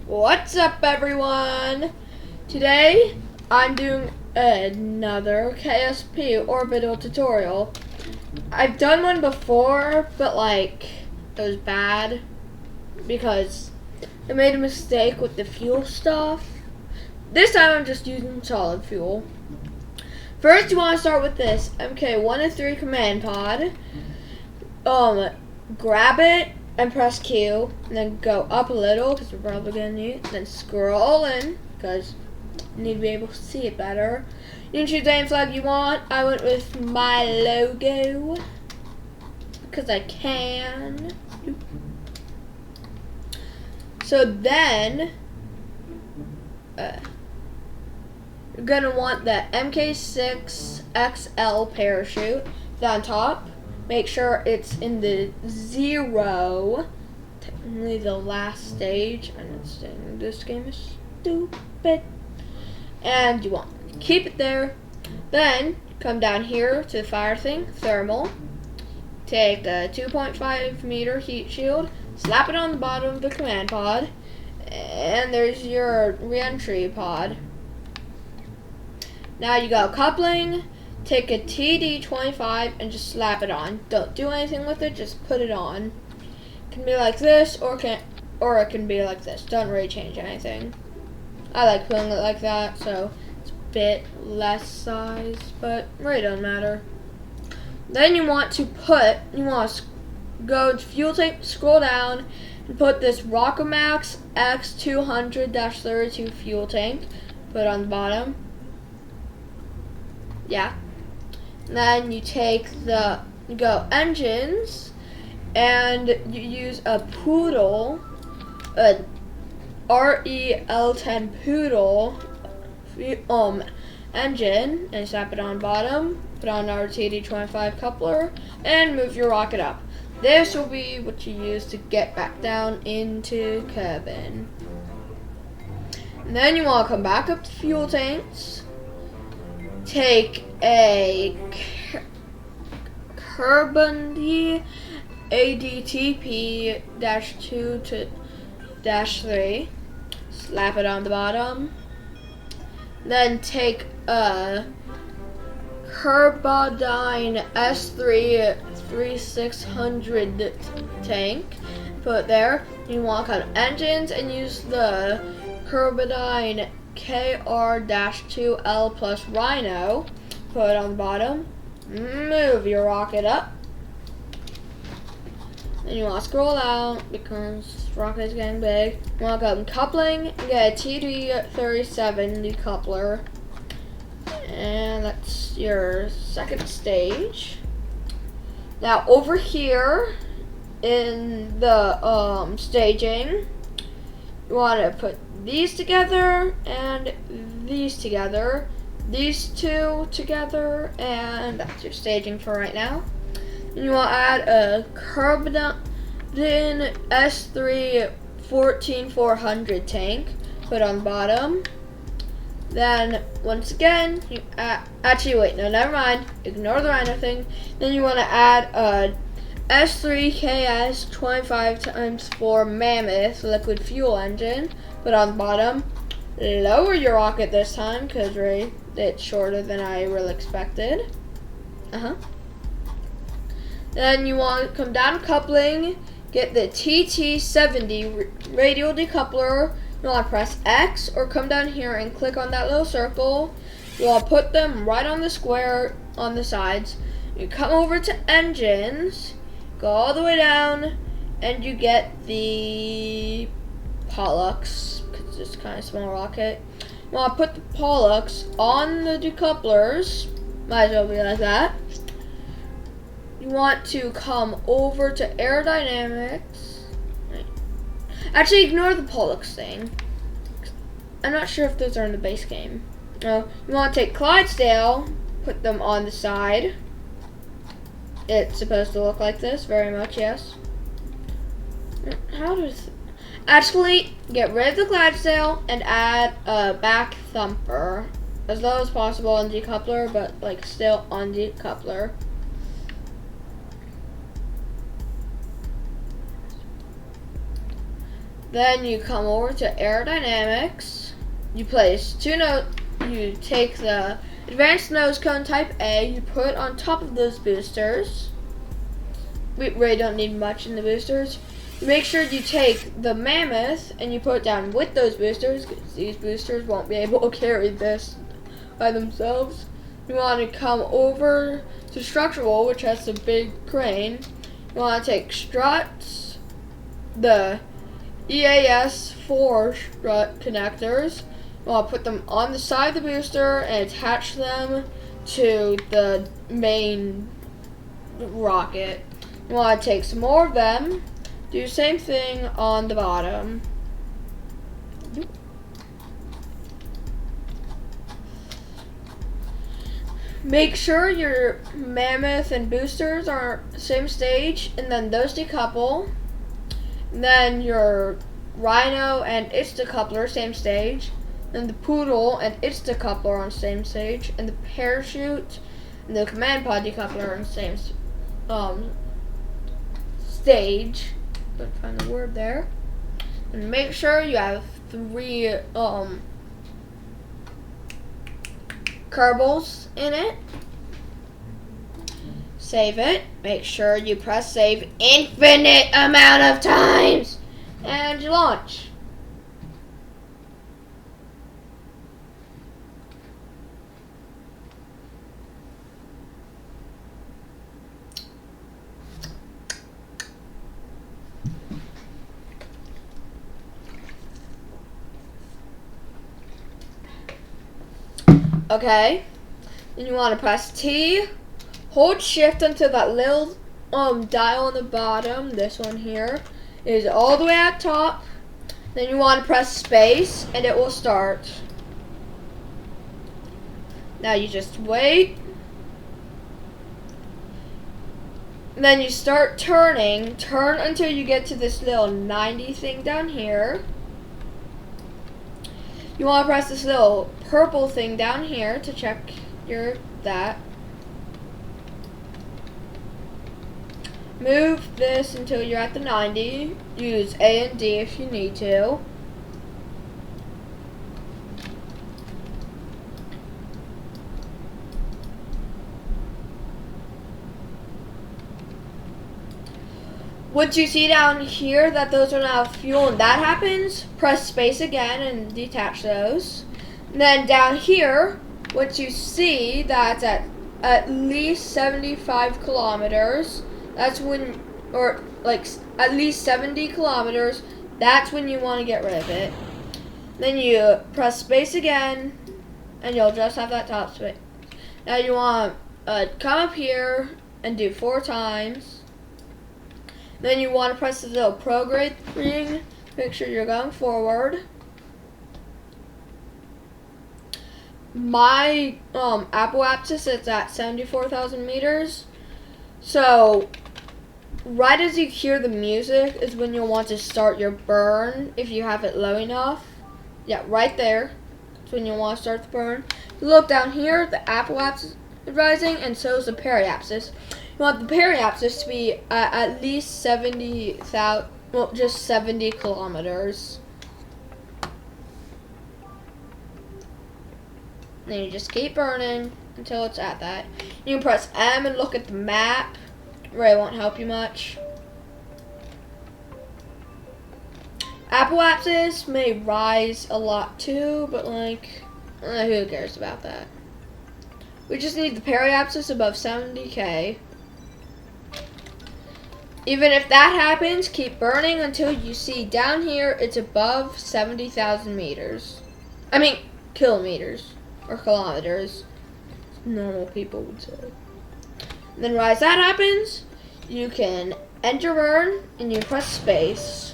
What's up, everyone? Today I'm doing another KSP orbital tutorial. I've done one before, but it was bad because I made a mistake with the fuel stuff. This time I'm just using solid fuel. First, you want to start with this MK103 command pod. Grab it and press Q, and then go up a little because we're probably gonna need it. Then scroll in because you need to be able to see it better. You can choose any flag you want. I went with my logo because I can. So then you're gonna want the MK6XL parachute down top. Make sure it's in the 0, technically the last stage. I understand this game is stupid. And you want to keep it there. Then come down here to the fire thing, thermal. Take the 2.5 meter heat shield, slap it on the bottom of the command pod, and there's your re-entry pod. Now you go coupling. Take a TD25 and just slap it on. Don't do anything with it, just put it on. It can be like this, or it can be like this. Don't really change anything. I like putting it like that, so it's a bit less size, but really doesn't matter. Then you want to go to fuel tank, scroll down, and put this Rockamax X200-32 fuel tank. Put it on the bottom. Yeah. Then you go engines, and you use a Poodle, a REL10 Poodle engine, and slap it on bottom. Put on our TD25 coupler, and move your rocket up. This will be what you use to get back down into Kerbin. And then you want to come back up to fuel tanks. Take a Kerbin ADTP-2-3, slap it on the bottom. Then take a Kerbin S3-3600 tank, put it there. You want to cut engines and use the Kerbin KR-2L plus Rhino. Put it on the bottom. Move your rocket up. Then you want to scroll out because this rocket is getting big. You want to go in coupling and get a TD37 decoupler. And that's your second stage. Now over here in the staging, you want to put these together and these together, these two together, and that's your staging for right now. And you want to add a Kerbin S3-14400 tank, put on the bottom. Then once again, you never mind, ignore the rhino thing. Then you want to add a S3KS 25x4 Mammoth liquid fuel engine, put on the bottom. Lower your rocket this time because it's shorter than I really expected. Then you want to come down coupling, get the TT70 radial decoupler. You want to press X or come down here and click on that little circle. You want to put them right on the square on the sides. You come over to engines, go all the way down, and you get the Pollux, because it's kind of a small rocket. You want to put the Pollux on the decouplers. Might as well be like that. You want to come over to aerodynamics. Actually, ignore the Pollux thing. I'm not sure if those are in the base game. No, you want to take Clydesdale, put them on the side. It's supposed to look like this, very much, yes. Actually, get rid of the Clydesdale and add a back thumper. As low as possible on decoupler, but still on decoupler. Then you come over to aerodynamics. You place two notes. You take the advanced nose cone type A. You put on top of those boosters. We really don't need much in the boosters. You make sure you take the mammoth and you put it down with those boosters, because these boosters won't be able to carry this by themselves. You want to come over to structural, which has the big crane. You want to take struts, the EAS4 strut connectors. You want to put them on the side of the booster and attach them to the main rocket. You want to take some more of them. Do the same thing on the bottom. Make sure your mammoth and boosters are same stage, and then those decouple. And then your rhino and its decoupler same stage. Then the poodle and its decoupler on same stage, and the parachute and the command pod decoupler on same stage. But find the word there. And make sure you have 3 Kerbals in it. Save it. Make sure you press save infinite amount of times. And you launch. Okay, then you want to press T, hold shift until that little dial on the bottom, this one here, is all the way at top. Then you want to press space and it will start. Now you just wait. Then you start turning, turn until you get to this little 90 thing down here. You want to press this little purple thing down here to check that. Move this until you're at the 90. Use A and D if you need to. Once you see down here that those are now fuel and that happens, press space again and detach those. And then down here, once you see that's at least 75 kilometers, that's when, or like at least 70 kilometers, that's when you want to get rid of it. Then you press space again, and you'll just have that top space. Now you want to come up here and do 4 times. Then you want to press the little prograde ring. Make sure you're going forward. My Apple axis is at 74,000 meters. So right as you hear the music is when you'll want to start your burn if you have it low enough. Yeah, right there. That's when you'll want to start the burn. Look down here, the Apple axis is rising, and so is the periapsis. You want the periapsis to be at least 70,000, well, just 70 kilometers. Then you just keep burning until it's at that. You can press M and look at the map. Really won't help you much. Apple axis may rise a lot too, but like, who cares about that? We just need the periapsis above 70K. Even if that happens, keep burning until you see down here it's above 70,000 meters. I mean, kilometers or kilometers, normal people would say. And then right as that happens, you can end your burn and you press space.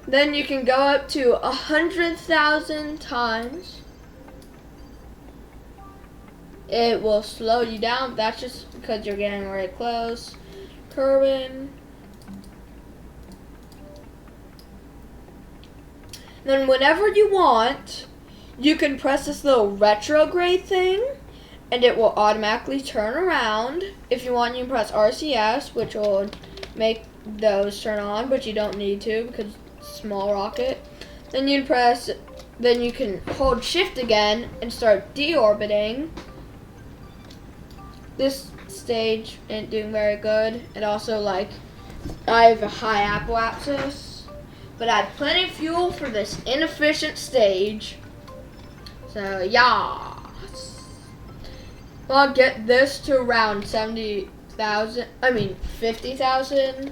Then you can go up to 100,000 times. It will slow you down, but that's just because you're getting very close. Kerbin. Then whenever you want, you can press this little retrograde thing and it will automatically turn around. If you want, you can press RCS, which will make those turn on, but you don't need to because small rocket. Then you can hold shift again and start deorbiting. This stage ain't doing very good. And also, like, I have a high apoapsis, but I have plenty of fuel for this inefficient stage. So, yeah. I'll get this to around 50,000.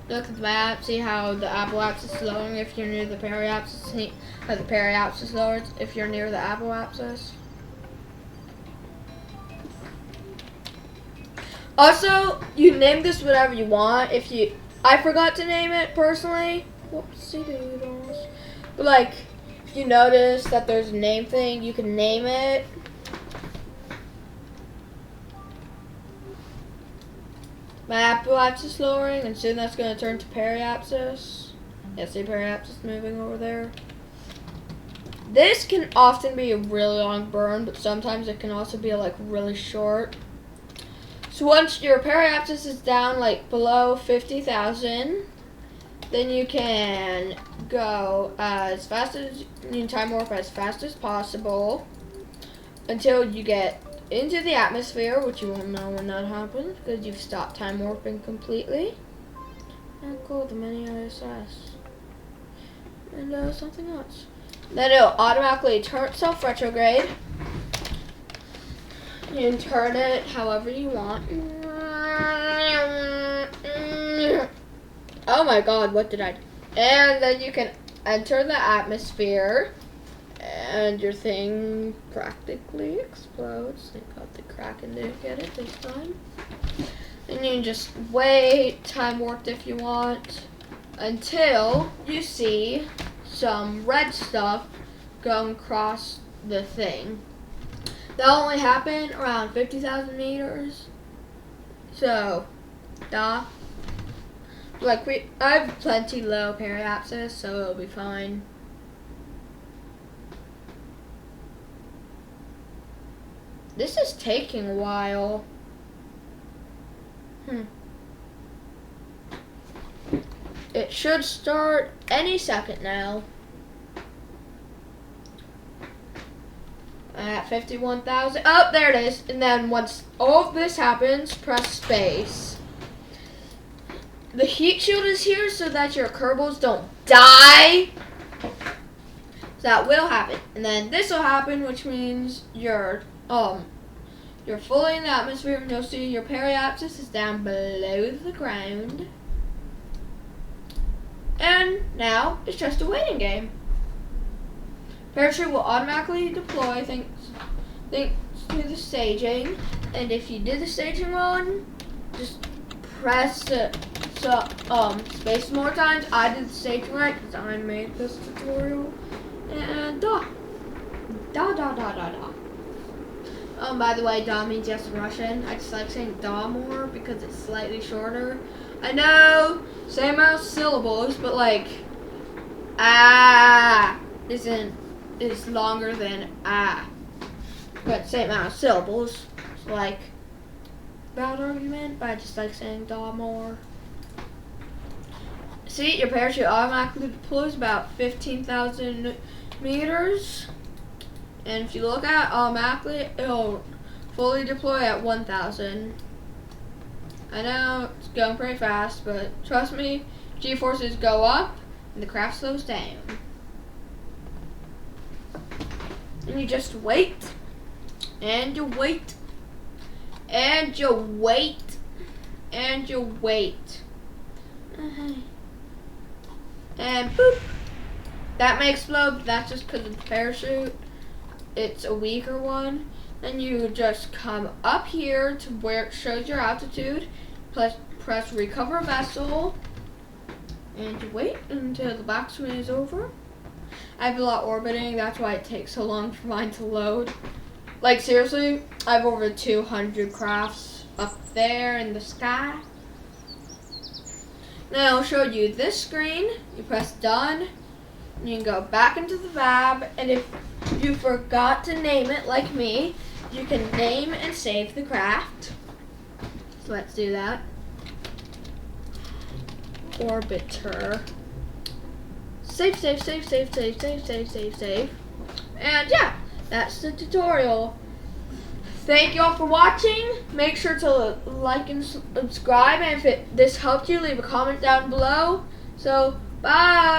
Look at the map, see how the apoapsis is lowering if you're near the periapsis, see how the periapsis lowers if you're near the apoapsis. Also, you name this whatever you want. I forgot to name it personally. Whoopsie doodles. But like, if you notice that there's a name thing, you can name it. My apoapsis lowering, and soon that's going to turn to periapsis. Yeah, see periapsis moving over there. This can often be a really long burn, but sometimes it can also be like really short. So once your periapsis is down like below 50,000, then you can go as fast as, you can time warp as fast as possible until you get into the atmosphere, which you won't know when that happens because you've stopped time warping completely. And cool, the mini ISS. And something else. Then it'll automatically turn itself retrograde. You can turn it however you want. Oh my god, what did I do? And then you can enter the atmosphere and your thing practically explodes. Thank god the Kraken didn't get it this time. And you can just wait, time warped if you want, until you see some red stuff going across the thing. That'll only happen around 50,000 meters. So, like I have plenty low periapsis, so it'll be fine. This is taking a while. It should start any second now. At 51,000. Oh, there it is. And then once all of this happens, press space. The heat shield is here so that your Kerbals don't die. So that will happen. And then this will happen, which means you're fully in the atmosphere, and you'll see your periapsis is down below the ground. And now it's just a waiting game. Parachute will automatically deploy thanks to the staging, and if you did the staging wrong, just press space more times. I did the staging right because I made this tutorial. And by the way, da means yes in Russian. I just like saying da more because it's slightly shorter. I know, same amount of syllables, but like is longer than but same amount of syllables. So like bad argument, but I just like saying da more. See, your parachute automatically deploys about 15,000 meters. And if you look at it automatically, it'll fully deploy at 1,000. I know it's going pretty fast, but trust me, G-forces go up and the craft slows down. And you just wait, and you wait, and you wait, and you wait. And boop! That may explode, but that's just because of the parachute. It's a weaker one. Then you just come up here to where it shows your altitude, press recover vessel, and you wait until the black screen is over. I have a lot orbiting, that's why it takes so long for mine to load. Like seriously, I have over 200 crafts up there in the sky. Now I'll show you this screen. You press done, and you can go back into the VAB, and if you forgot to name it like me, you can name and save the craft. So let's do that. orbiter. Save. And yeah, that's the tutorial. Thank you all for watching. Make sure to like and subscribe, and if this helped you, leave a comment down below. So, bye!